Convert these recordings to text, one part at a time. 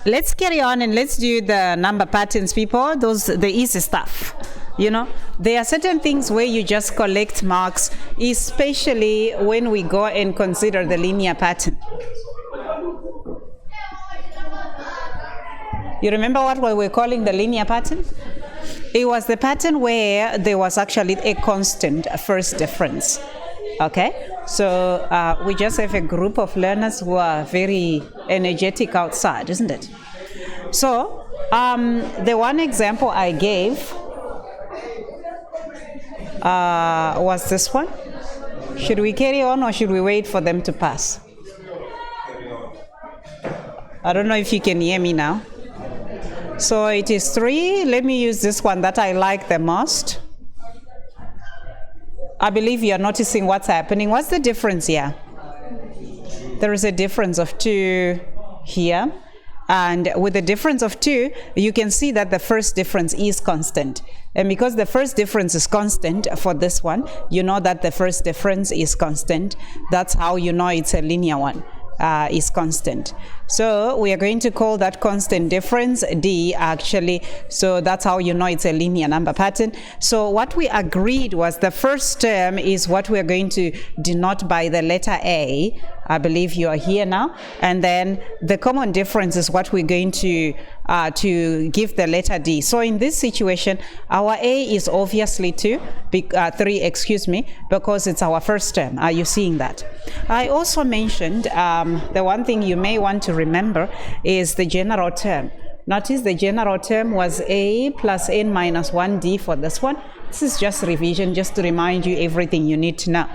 Let's carry on and let's do the number patterns, people. The easy stuff. You know, there are certain things where you just collect marks, especially when we go and consider the linear pattern. You remember what we were calling the linear pattern? It was the pattern where there was actually a constant first difference. Okay, so we just have a group of learners who are very energetic outside, isn't it? So the one example I gave was this one. Should we carry on or should we wait for them to pass? I don't know if you can hear me now. So it is 3. Let me use this one that I like the most. I believe you are noticing what's happening. What's the difference here? There is a difference of 2 here. And with the difference of 2, you can see that the first difference is constant. And because the first difference is constant for this one, you know that the first difference is constant. That's how you know it's a linear one. Is constant. So we are going to call that constant difference D actually. So that's how you know it's a linear number pattern. So what we agreed was the first term is what we are going to denote by the letter A. I believe you are here now. And then the common difference is what we're going to give the letter D. So in this situation, our A is obviously 3, because it's our first term. Are you seeing that? I also mentioned the one thing you may want to remember is the general term. Notice the general term was A plus N minus 1D for this one. This is just revision, just to remind you everything you need to know.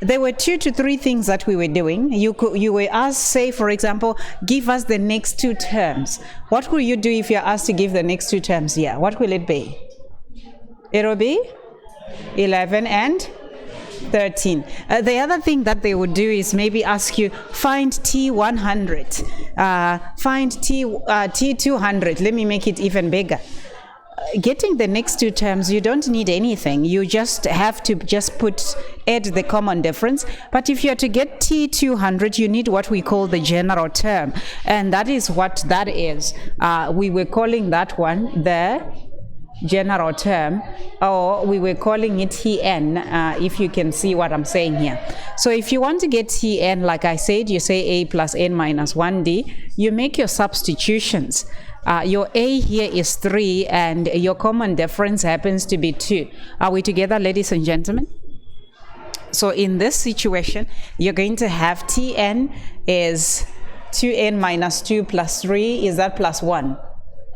There were 2 to 3 things that we were doing. You were asked, say, for example, give us the next 2 terms. What will you do if you're asked to give the next 2 terms here? What will it be? It will be 11 and 13. The other thing that they would do is maybe ask you, find T100, find T200. Let me make it even bigger. Getting the next 2 terms, you don't need anything. You just have to add the common difference. But if you are to get T200, you need what we call the general term. And that is what that is. We were calling that one the general term, or we were calling it Tn, if you can see what I'm saying here. So if you want to get Tn, like I said, you say A plus N minus 1D, you make your substitutions. Your A here is 3 and your common difference happens to be 2. Are we together, ladies and gentlemen? So in this situation, you're going to have Tn is 2n minus 2 plus 3, is that plus 1?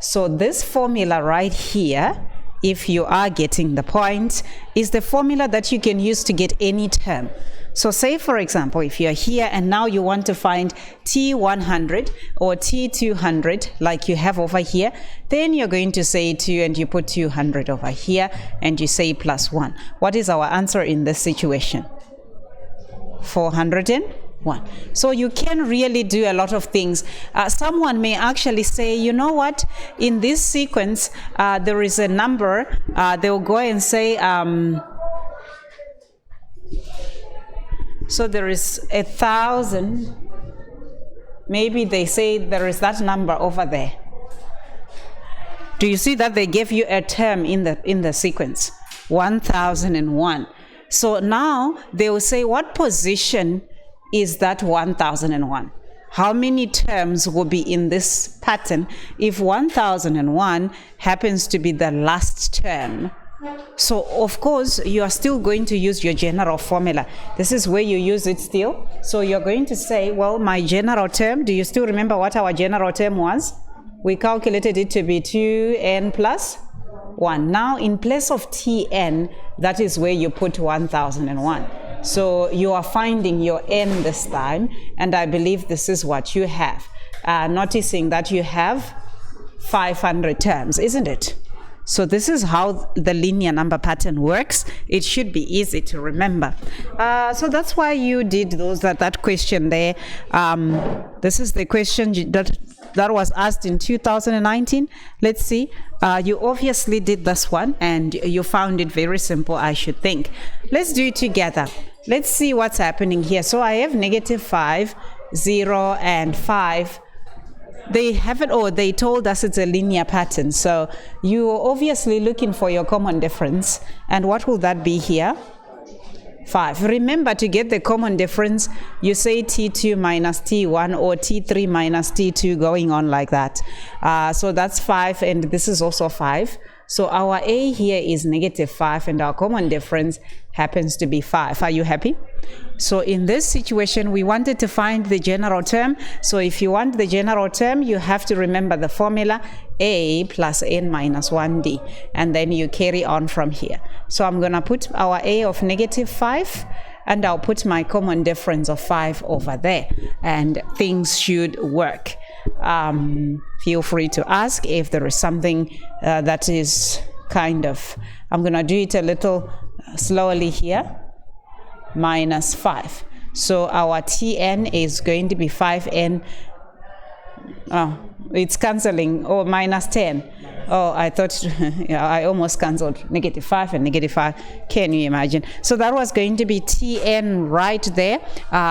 So this formula right here, if you are getting the point, is the formula that you can use to get any term. So say, for example, if you're here and now you want to find T100 or T200 like you have over here, then you're going to say 2 and you put 200 over here and you say plus 1. What is our answer in this situation? 401. So you can really do a lot of things. Someone may actually say, you know what, in this sequence, there is a number, they'll go and say, so there is 1,000, maybe they say there is that number over there. Do you see that they gave you a term in the sequence? 1001. So now they will say, what position is that 1001? How many terms will be in this pattern if 1001 happens to be the last term? So of course you are still going to use your general formula. This is where you use it still. So you're going to say, well, my general term, do you still remember what our general term was? We calculated it to be 2n plus 1. Now in place of Tn, that is where you put 1001. So you are finding your n this time, and I believe this is what you have. Noticing that you have 500 terms, isn't it? So this is how the linear number pattern works. It should be easy to remember. So that's why you did that question there. This is the question that was asked in 2019. Let's see. You obviously did this one and you found it very simple, I should think. Let's do it together. Let's see what's happening here. So I have -5, 0, and 5. They haven't, or they told us it's a linear pattern. So you're obviously looking for your common difference. And what will that be here? 5. Remember, to get the common difference, you say T2 minus T1 or T3 minus T2, going on like that. So that's 5, and this is also 5. So our A here is -5, and our common difference happens to be 5. Are you happy? So in this situation, we wanted to find the general term. So if you want the general term, you have to remember the formula A plus n minus 1D, and then you carry on from here. So I'm going to put our A of -5, and I'll put my common difference of 5 over there, and things should work. Feel free to ask if there is something that is kind of, I'm going to do it a little slowly here, -5. So our Tn is going to be 5n, oh, it's cancelling, or -10. Oh, I thought, yeah, I almost cancelled -5 and -5. Can you imagine? So that was going to be Tn right there,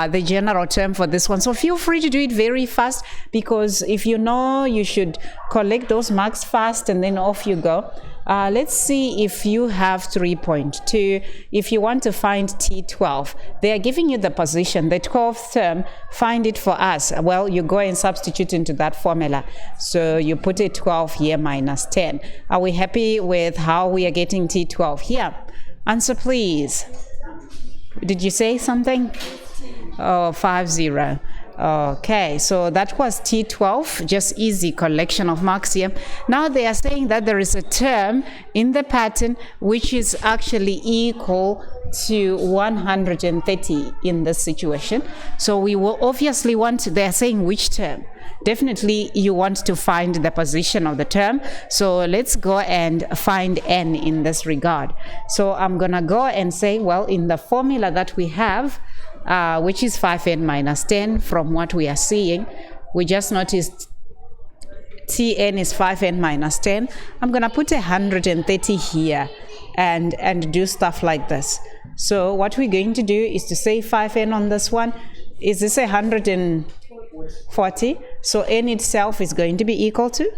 the general term for this one. So feel free to do it very fast, because if you know, you should collect those marks fast, and then off you go. Let's see if you have 3.2. If you want to find T12, they are giving you the position, the 12th term, find it for us. Well, you go and substitute into that formula. So you put a 12 here minus 10. Are we happy with how we are getting T12 here? Answer, please. Did you say something? Oh, 50. Okay, so that was T12, just easy collection of marks here. Now they are saying that there is a term in the pattern which is actually equal to 130 in this situation. So we will obviously want, they are saying which term. Definitely you want to find the position of the term. So let's go and find n in this regard. So I'm gonna go and say, well, in the formula that we have, which is 5n minus 10, from what we are seeing, we just noticed Tn is 5n minus 10. I'm going to put 130 here and do stuff like this. So what we're going to do is to say 5n on this one. Is this 140? So n itself is going to be equal to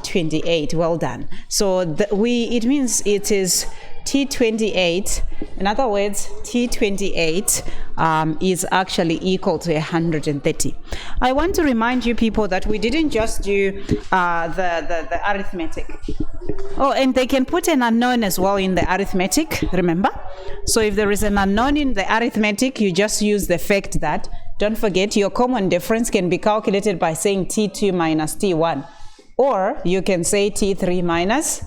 28. Well done. So it means it is T28. In other words, T28 is actually equal to 130. I want to remind you people that we didn't just do the arithmetic. Oh, and they can put an unknown as well in the arithmetic, remember? So if there is an unknown in the arithmetic, you just use the fact that, don't forget, your common difference can be calculated by saying T2 minus T1. Or you can say T3 minus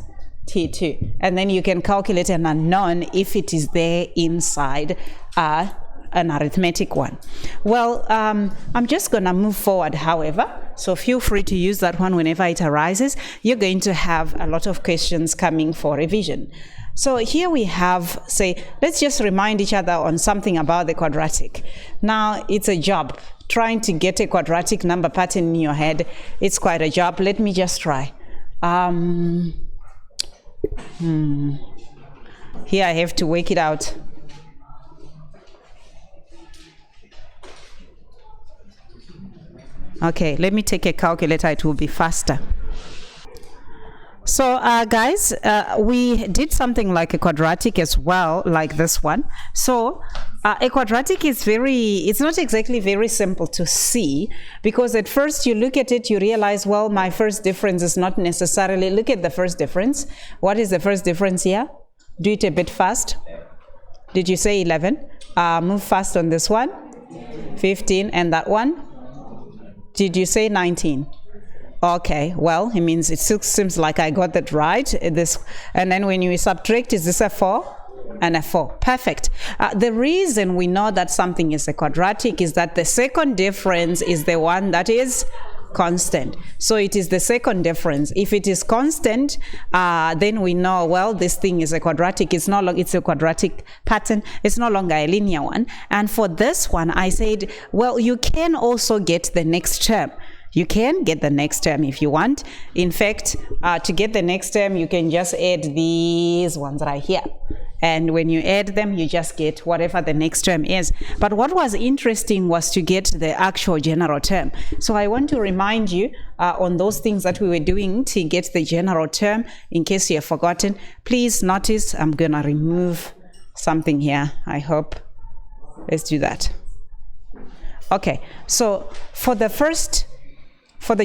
T2, and then you can calculate an unknown if it is there inside an arithmetic one. Well, I'm just going to move forward, however, so feel free to use that one whenever it arises. You're going to have a lot of questions coming for revision. So here we have, say, let's just remind each other on something about the quadratic. Now, it's a job. Trying to get a quadratic number pattern in your head, it's quite a job. Let me just try. Here I have to work it out. Okay, let me take a calculator, it will be faster. So guys, we did something like a quadratic as well, like this one. So a quadratic is it's not exactly very simple to see, because at first you look at it, you realize, well, my first difference is not necessarily, look at the first difference. What is the first difference here? Do it a bit fast. Did you say 11? Move fast on this one. 15, and that one? Did you say 19? Okay, well, it means it seems like I got that right. And then when you subtract, is this a 4? And a 4. Perfect. The reason we know that something is a quadratic is that the second difference is the one that is constant. So it is the second difference. If it is constant, then we know, well, this thing is a quadratic. It's a quadratic pattern. It's no longer a linear one. And for this one, I said, well, you can also get the next term. You can get the next term if you want. In fact, to get the next term, you can just add these ones right here. and when you add them, you just get whatever the next term is. But what was interesting was to get the actual general term. So I want to remind you on those things that we were doing to get the general term, in case you have forgotten. Please notice I'm gonna remove something here, I hope. Let's do that. Okay, so for the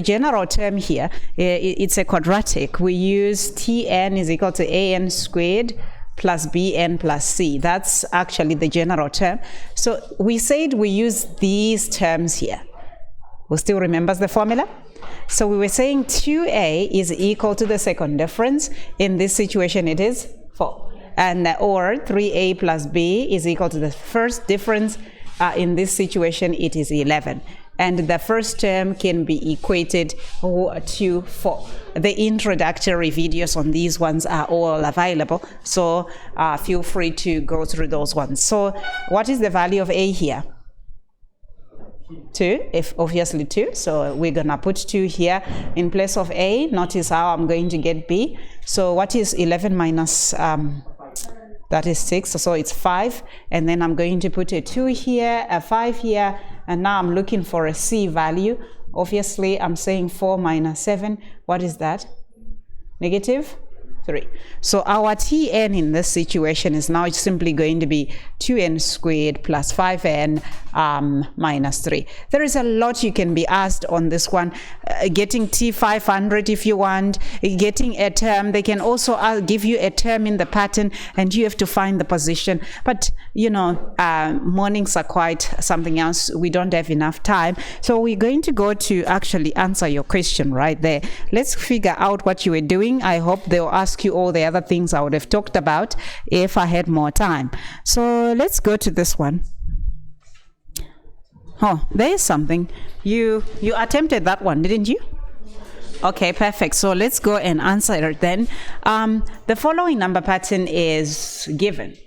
general term here, it's a quadratic. We use Tn is equal to an squared plus bn plus c. That's actually the general term. So we said we use these terms here. Who still remembers the formula? So we were saying 2a is equal to the second difference. In this situation, it is 4. And or 3a plus b is equal to the first difference. In this situation, it is 11. And the first term can be equated to 4. The introductory videos on these ones are all available, so feel free to go through those ones. So what is the value of a here? 2, if obviously 2, so we're gonna put 2 here in place of a. Notice how I'm going to get b. So what is 11 minus that is 6, so it's 5, and then I'm going to put a 2 here, a 5 here, and now I'm looking for a c value. Obviously, I'm saying 4 minus 7. What is that? Negative 3. So our Tn in this situation is now simply going to be 2n squared plus 5n minus 3. There is a lot you can be asked on this one. Getting T500 if you want, getting a term. They can also give you a term in the pattern and you have to find the position. But, you know, mornings are quite something else. We don't have enough time. So we're going to go to actually answer your question right there. Let's figure out what you were doing. I hope they'll ask you all the other things I would have talked about if I had more time. So let's go to this one. Oh, there is something. You attempted that one, didn't you? Okay, perfect. So let's go and answer it then. The following number pattern is given.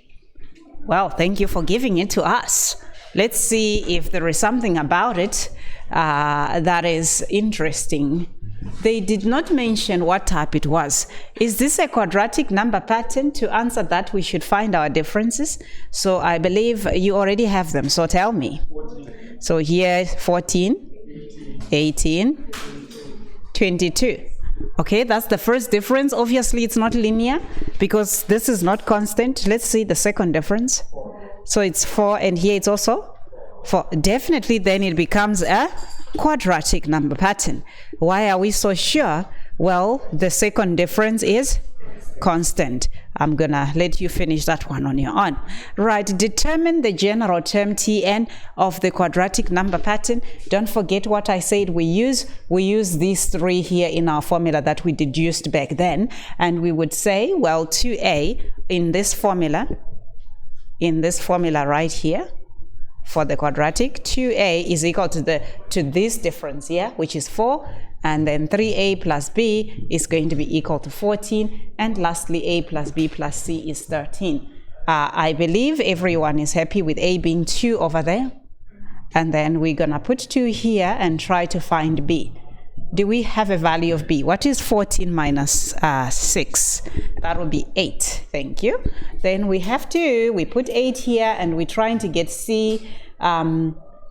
Well, thank you for giving it to us. Let's see if there is something about it that is interesting. They did not mention what type it was. Is this a quadratic number pattern? To answer that, we should find our differences. So I believe you already have them, so tell me. 14. So here 14, 18, 22. Okay, that's the first difference. Obviously, it's not linear because this is not constant. Let's see the second difference. 4. So it's 4, and here it's also 4. Definitely, then it becomes a quadratic number pattern. Why are we so sure? Well, the second difference is constant. I'm gonna let you finish that one on your own. Right, determine the general term Tn of the quadratic number pattern. Don't forget what I said we use. We use these 3 here in our formula that we deduced back then, and we would say, well, 2a in this formula right here, for the quadratic, 2a is equal to this difference here, which is 4, and then 3a plus b is going to be equal to 14, and lastly a plus b plus c is 13. I believe everyone is happy with a being 2 over there, and then we're gonna put 2 here and try to find b. Do we have a value of b? What is 14 minus 6? That would be 8. Thank you. Then we put 8 here, and we're trying to get c.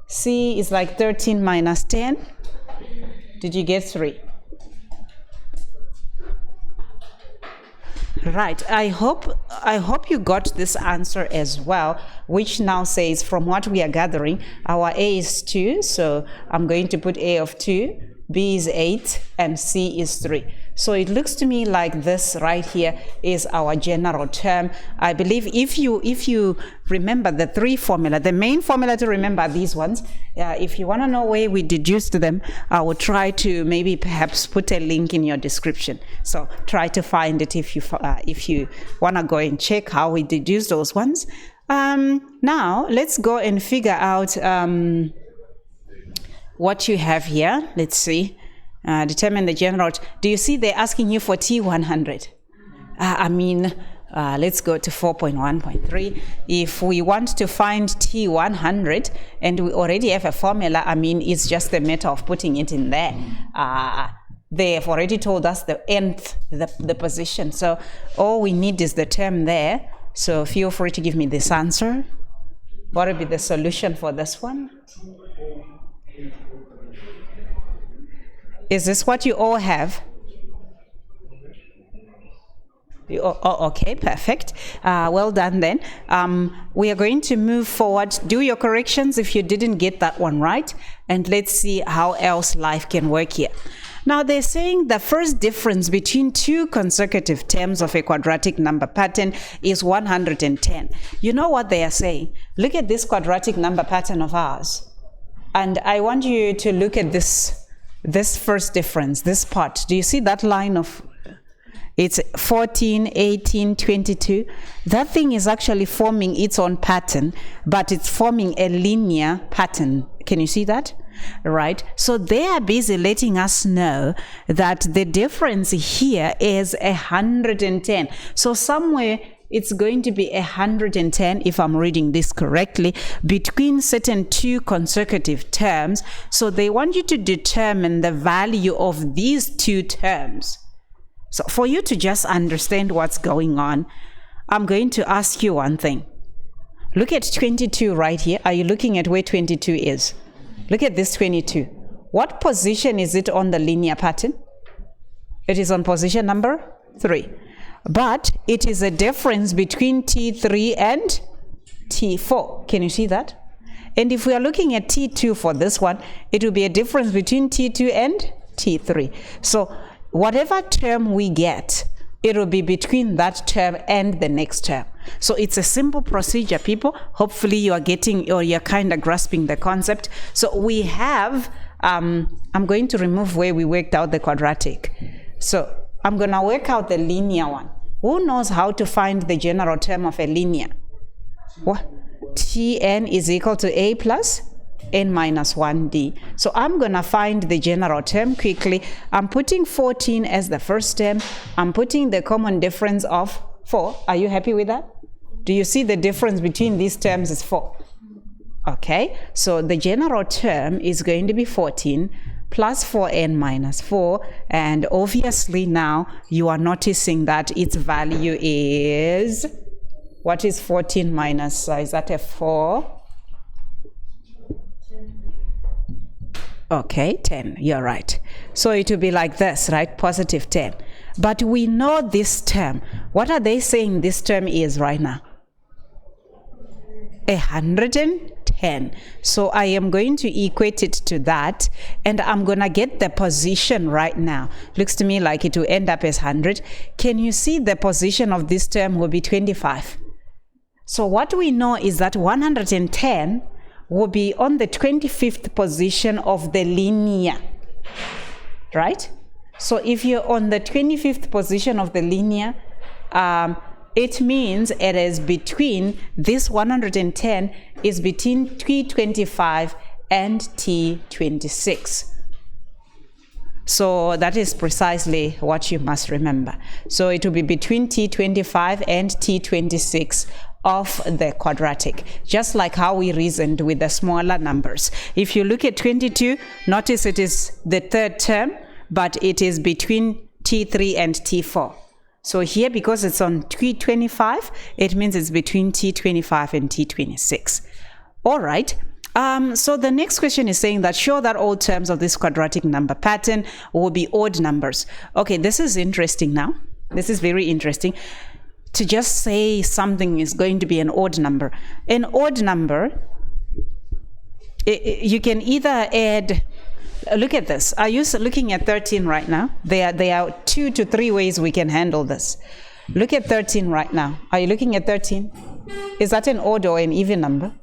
C is like 13 minus 10. Did you get 3? Right. I hope you got this answer as well, which now says, from what we are gathering, our a is 2. So I'm going to put a of 2. B is 8 and C is 3. So it looks to me like this right here is our general term. I believe if you remember the 3 formula, the main formula to remember are these ones. If you want to know where we deduced them, I will try to maybe perhaps put a link in your description. So try to find it if you want to go and check how we deduced those ones. Now let's go and figure out what you have here. Let's see. Determine the general. Do you see they're asking you for T100? Let's go to 4.1.3. If we want to find T100 and we already have a formula, it's just a matter of putting it in there. They have already told us the nth, the position. So all we need is the term there. So feel free to give me this answer. What would be the solution for this one? Is this what you all have? Okay, perfect. Well done then. We are going to move forward. Do your corrections if you didn't get that one right, and let's see how else life can work here. Now they're saying the first difference between two consecutive terms of a quadratic number pattern is 110. You know what they are saying? Look at this quadratic number pattern of ours. And I want you to look at this first difference, this part. Do you see that line of, it's 14, 18, 22. That thing is actually forming its own pattern, but it's forming a linear pattern. Can you see that? Right? So they are busy letting us know that the difference here is 110. So somewhere it's going to be 110, if I'm reading this correctly, between certain two consecutive terms. So they want you to determine the value of these two terms. So for you to just understand what's going on, I'm going to ask you one thing. Look at 22 right here. Are you looking at where 22 is? Look at this 22. What position is it on the linear pattern? It is on position number 3. But it is a difference between T3 and T4. Can you see that? And if we are looking at T2 for this one, it will be a difference between T2 and T3. So whatever term we get, it will be between that term and the next term. So it's a simple procedure, people. Hopefully you are getting, or you're kind of grasping the concept. So we have, I'm going to remove where we worked out the quadratic. So I'm going to work out the linear one. Who knows how to find the general term of a linear? What? Tn is equal to a plus n minus 1d. So I'm going to find the general term quickly. I'm putting 14 as the first term. I'm putting the common difference of 4. Are you happy with that? Do you see the difference between these terms is 4? Okay, so the general term is going to be 14 plus 4n minus 4, and obviously now you are noticing that its value is, what is 14 minus, is that a 4? Okay, 10, you're right. So it will be like this, right? Positive 10. But we know this term. What are they saying this term is right now? 110. So I am going to equate it to that, and I'm going to get the position right now. Looks to me like it will end up as 100. Can you see the position of this term will be 25? So what we know is that 110 will be on the 25th position of the linear, right? So if you're on the 25th position of the linear, it means it is between, this 110 is between T25 and T26. So that is precisely what you must remember. So it will be between T25 and T26 of the quadratic, just like how we reasoned with the smaller numbers. If you look at 22, notice it is the third term, but it is between T3 and T4. So here, because it's on T25, it means it's between T25 and T26. All right. So the next question is saying that show that all terms of this quadratic number pattern will be odd numbers. Okay, this is interesting now. This is very interesting. To just say something is going to be an odd number. An odd number, you can either add, look at this. Are you looking at 13 right now? There are 2 to 3 ways we can handle this. Look at 13 right now. Are you looking at 13? Is that an odd or an even number?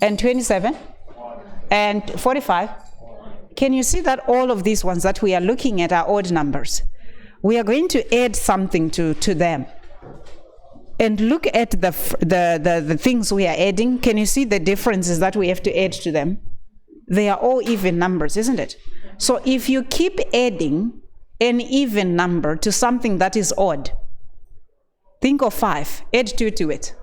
And 27? And 45? Can you see that all of these ones that we are looking at are odd numbers? We are going to add something to them. And look at the things we are adding. Can you see the differences that we have to add to them? They are all even numbers, isn't it? So if you keep adding an even number to something that is odd, think of 5, add 2 to it.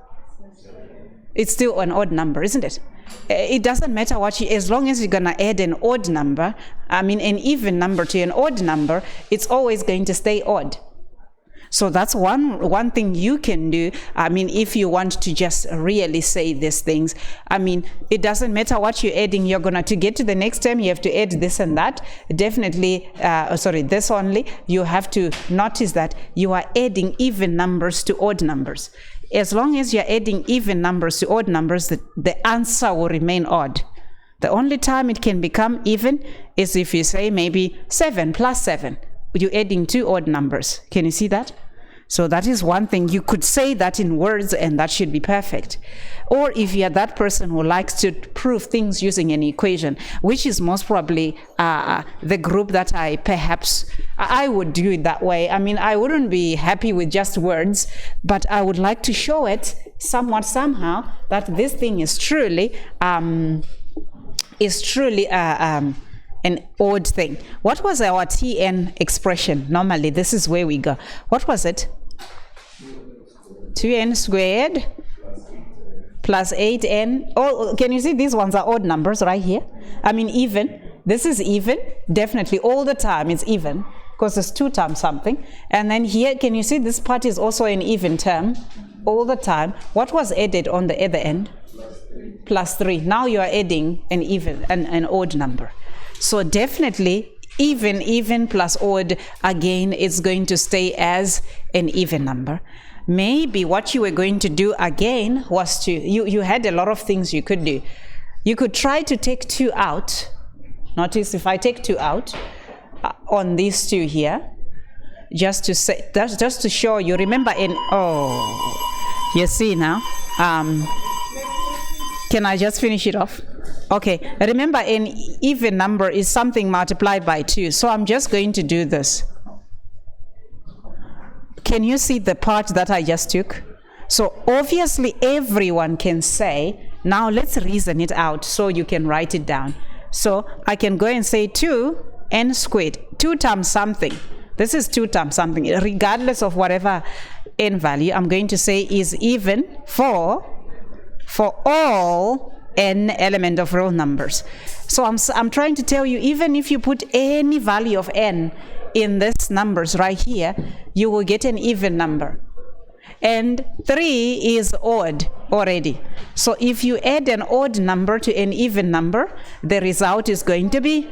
It's still an odd number, isn't it? It doesn't matter what as long as you're going to add an odd number, an even number to an odd number, it's always going to stay odd. So that's one thing you can do. I mean, if you want to just really say these things, I mean, it doesn't matter what you're adding. You're gonna, to get to the next term, you have to add this and that. Definitely, this only. You have to notice that you are adding even numbers to odd numbers. As long as you're adding even numbers to odd numbers, the answer will remain odd. The only time it can become even is if you say maybe 7 plus 7. You're adding two odd numbers. Can you see that? So that is one thing. You could say that in words and that should be perfect. Or if you're that person who likes to prove things using an equation, which is most probably the group that I would do it that way. I mean, I wouldn't be happy with just words, but I would like to show it somehow that this thing is truly an odd thing. What was our Tn expression? Normally, this is where we go. What was it? 2n squared plus 8n. Oh, can you see these ones are odd numbers right here? I mean, even. This is even. Definitely, all the time it's even, because it's 2 times something. And then here, can you see this part is also an even term all the time? What was added on the other end? Plus 3. Now you are adding an odd number. So definitely even plus odd, again, it's going to stay as an even number. Maybe what you were going to do again was you had a lot of things you could do. You could try to take 2 out. Notice if I take 2 out on these 2 here, just to show you, remember you see now, can I just finish it off? Okay, remember an even number is something multiplied by 2. So I'm just going to do this. Can you see the part that I just took? So obviously everyone can say, now let's reason it out so you can write it down. So I can go and say 2n squared, 2 times something. This is 2 times something. Regardless of whatever n value, I'm going to say is even for all n element of real numbers. So I'm trying to tell you, even if you put any value of n in these numbers right here, you will get an even number. And 3 is odd already. So if you add an odd number to an even number, the result is going to be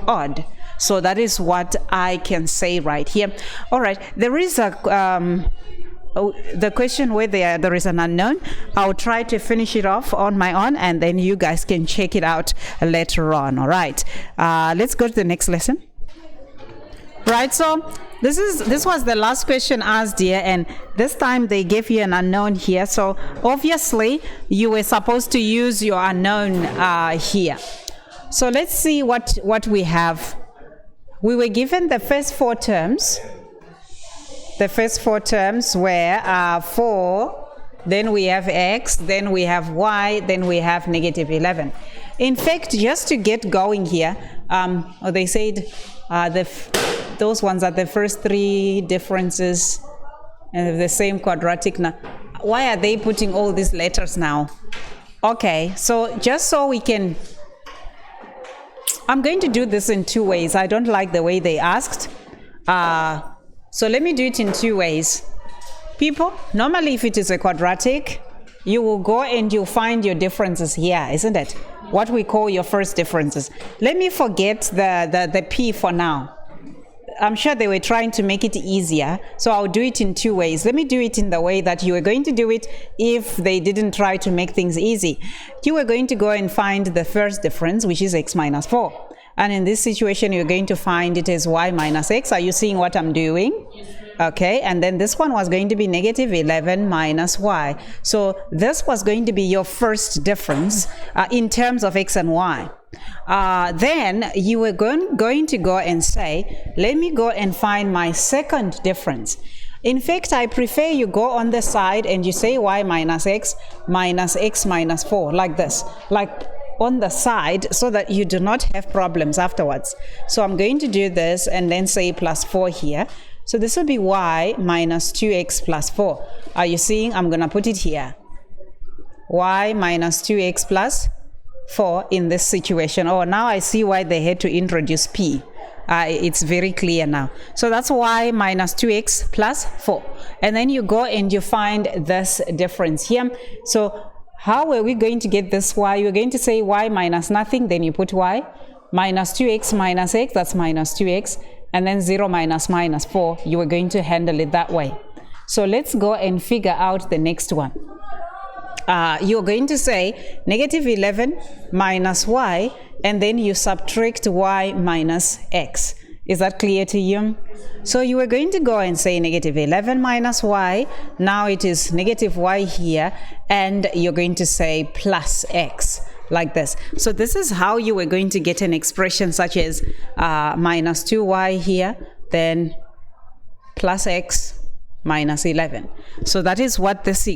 odd. So that is what I can say right here. All right, there is the question where there is an unknown. I'll try to finish it off on my own, and then you guys can check it out later on. All right, let's go to the next lesson. Right, so this was the last question asked here, and this time they gave you an unknown here. So obviously you were supposed to use your unknown here. So let's see what we have. We were given the first 4 terms. The first 4 terms were 4, then we have x, then we have y, then we have negative 11. In fact, just to get going here, they said those ones are the first 3 differences and the same quadratic. Now, why are they putting all these letters now? Okay, so just so we can, I'm going to do this in 2 ways. I don't like the way they asked. So let me do it in 2 ways. People, normally if it is a quadratic, you will go and you'll find your differences here, isn't it? What we call your first differences. Let me forget the P for now. I'm sure they were trying to make it easier, so I'll do it in 2 ways. Let me do it in the way that you were going to do it if they didn't try to make things easy. You were going to go and find the first difference, which is x minus 4. And in this situation, you're going to find it as y minus x. Are you seeing what I'm doing? Okay, and then this one was going to be negative 11 minus y. So this was going to be your first difference in terms of x and y. Then you were going to go and say, let me go and find my second difference. In fact, I prefer you go on the side and you say y minus x minus 4, like this, like on the side, so that you do not have problems afterwards. So I'm going to do this and then say plus 4 here. So this will be y minus 2x plus 4. Are you seeing? I'm going to put it here. Y minus 2x plus 4 in this situation. Oh, now I see why they had to introduce p. It's very clear now. So that's y minus 2x plus 4. And then you go and you find this difference here. So how are we going to get this y? You're going to say y minus nothing, then you put y. Minus 2x minus x, that's minus 2x. And then 0 minus minus 4, you are going to handle it that way. So let's go and figure out the next one. You're going to say negative 11 minus y, and then you subtract y minus x. Is that clear to you? So you are going to go and say negative 11 minus y. Now it is negative y here, and you're going to say plus x, like this. So this is how you are going to get an expression such as minus 2y here, then plus x minus 11. So that is what this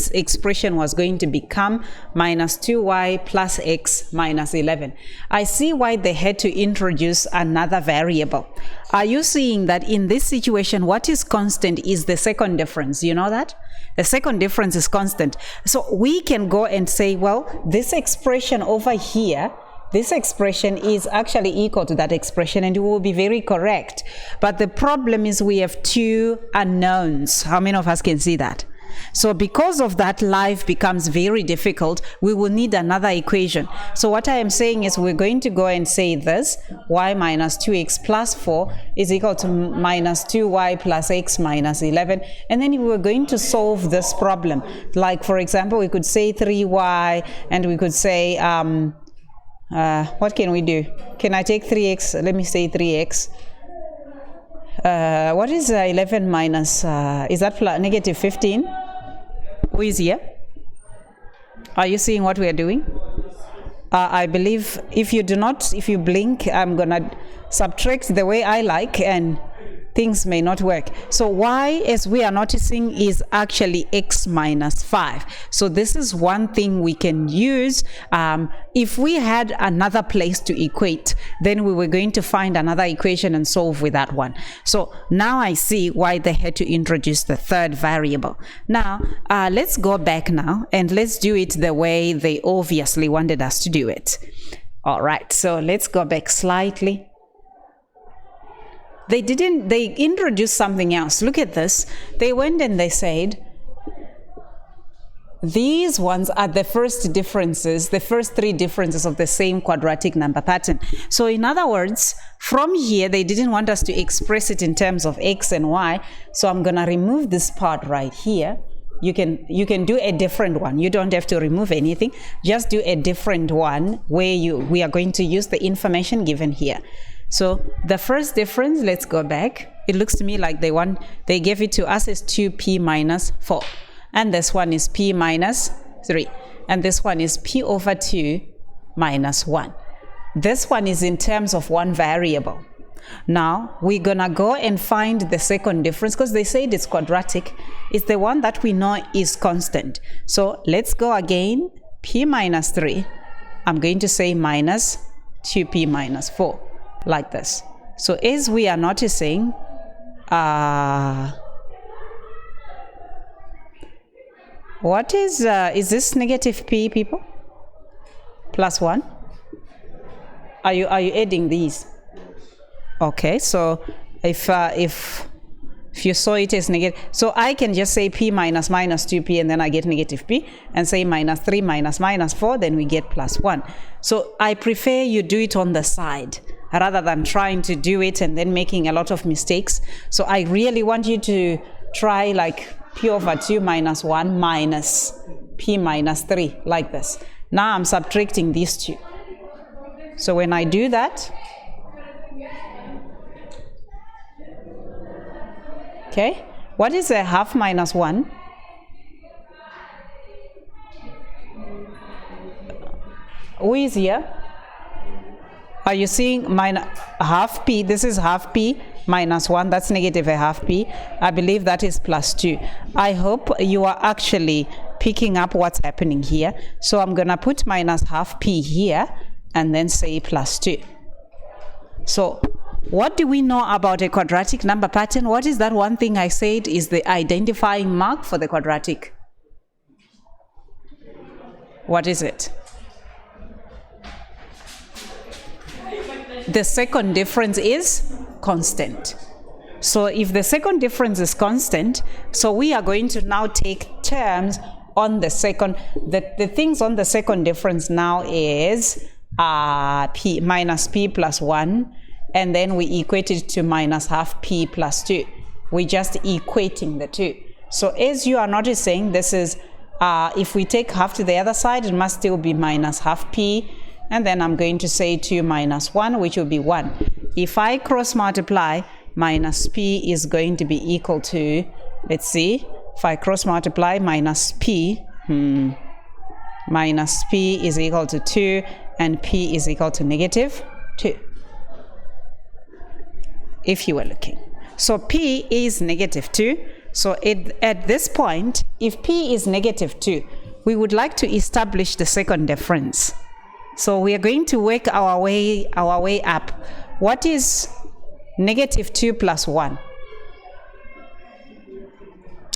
expression was going to become, minus 2y plus x minus 11. I see why they had to introduce another variable. Are you seeing that in this situation, what is constant is the second difference? You know that? The second difference is constant. So we can go and say, well, this expression over here, this expression is actually equal to that expression, and it will be very correct. But the problem is we have two unknowns. How many of us can see that? So because of that, life becomes very difficult. We will need another equation. So what I am saying is we're going to go and say this, y minus 2x plus 4 is equal to minus 2y plus x minus 11. And then we're going to solve this problem. Like, for example, we could say 3y, and we could say, what can we do? Can I take 3x? Let me say 3x. What is 11 minus, is that negative 15? Who is here? Are you seeing what we are doing? I believe if you blink, I'm gonna subtract the way I like, and things may not work. So y, as we are noticing, is actually x minus 5. So this is one thing we can use. If we had another place to equate, then we were going to find another equation and solve with that one. So now I see why they had to introduce the third variable. Now let's go back now and let's do it the way they obviously wanted us to do it. All right, so let's go back slightly. They introduced something else. Look at this. They went and they said, these ones are the first differences, the first three differences of the same quadratic number pattern. So in other words, from here, they didn't want us to express it in terms of x and y. So I'm gonna remove this part right here. You can do a different one. You don't have to remove anything. Just do a different one where we are going to use the information given here. So the first difference, let's go back. It looks to me like they gave it to us as 2p minus 4. And this one is p minus 3. And this one is p over 2 minus 1. This one is in terms of one variable. Now we're gonna go and find the second difference because they said it's quadratic. It's the one that we know is constant. So let's go again. P minus 3. I'm going to say minus 2p minus 4. Like this. So as we are noticing, what is this negative p, people? Plus 1? Are you adding these? Okay, so if you saw it as negative, so I can just say p minus 2p, and then I get negative p, and say minus 3 minus 4, then we get plus 1. So I prefer you do it on the side rather than trying to do it and then making a lot of mistakes. So I really want you to try like p over 2 minus 1 minus p minus 3, like this. Now I'm subtracting these two. So when I do that, okay, what is a half minus 1? Who is here? Are you seeing half p? This is half p minus 1. That's negative a half p. I believe that is plus 2. I hope you are actually picking up what's happening here. So I'm going to put minus half p here and then say plus 2. So what do we know about a quadratic number pattern? What is that one thing I said is the identifying mark for the quadratic? What is it? the second difference is constant. So if the second difference is constant, so we are going to now take terms on the second, the things on the second difference now is p minus p plus 1, and then we equate it to minus half p plus 2. We're just equating the two. So as you are noticing, this is, if we take half to the other side, it must still be minus half p, and then I'm going to say 2 minus 1, which will be 1. If I cross multiply, minus p is going to be equal to, let's see, if I cross multiply minus p is equal to 2, and p is equal to negative 2, if you were looking. So p is negative 2. So at this point, if p is negative 2, we would like to establish the second difference. So we are going to work our way up. What is negative 2 plus 1?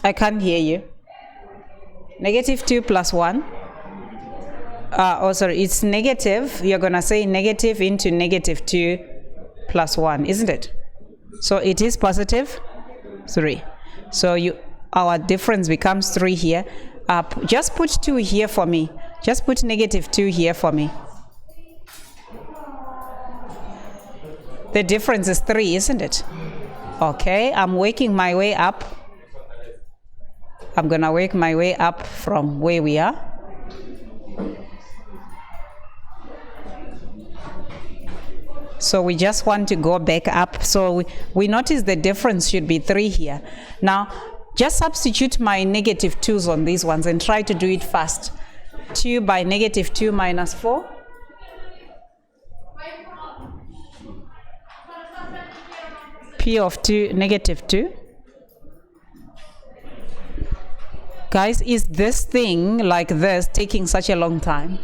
I can't hear you. Negative 2 plus 1. Oh, sorry, it's negative. You're going to say negative into negative 2 plus 1, isn't it? So it is positive 3. So our difference becomes 3 here. Just put 2 here for me. Just put negative 2 here for me. The difference is 3, isn't it? Okay, I'm working my way up. I'm going to work my way up from where we are. So we just want to go back up. So we notice the difference should be 3 here. Now, just substitute my negative 2's on these ones and try to do it fast. 2 by negative 2 minus 4. P of 2, negative 2. Guys, is this thing like this taking such a long time?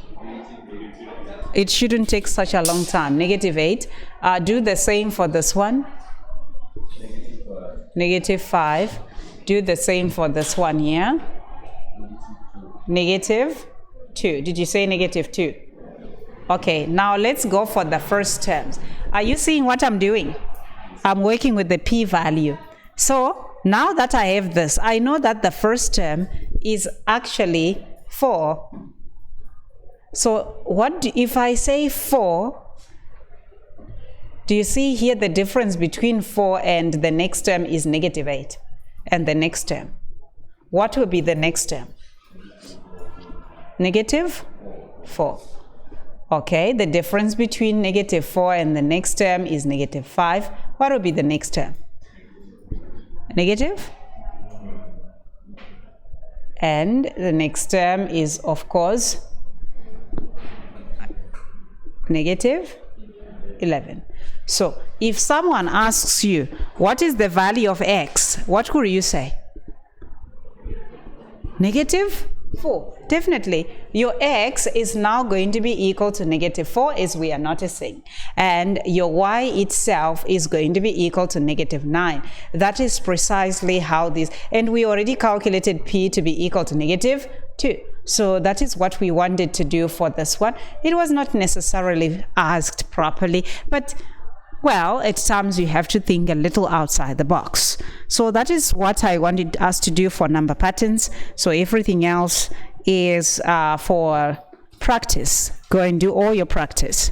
It shouldn't take such a long time. Negative 8. Do the same for this one. Negative 5. Do the same for this one here. Negative 2. Did you say negative 2? Okay, now let's go for the first terms. Are you seeing what I'm doing? I'm working with the p-value. So now that I have this, I know that the first term is actually 4. So if I say 4, do you see here the difference between 4 and the next term is negative 8? And the next term, what will be the next term? Negative 4. Okay, the difference between negative 4 and the next term is negative 5. What will be the next term? Negative. And the next term is, of course, negative 11. So if someone asks you, what is the value of x? What could you say? Negative 4. Definitely, your x is now going to be equal to negative 4, as we are noticing. And your y itself is going to be equal to negative 9. That is precisely how this, and we already calculated p to be equal to negative 2. So that is what we wanted to do for this one. It was not necessarily asked properly, but well, at times you have to think a little outside the box. So that is what I wanted us to do for number patterns. So everything else is for practice. Go and do all your practice.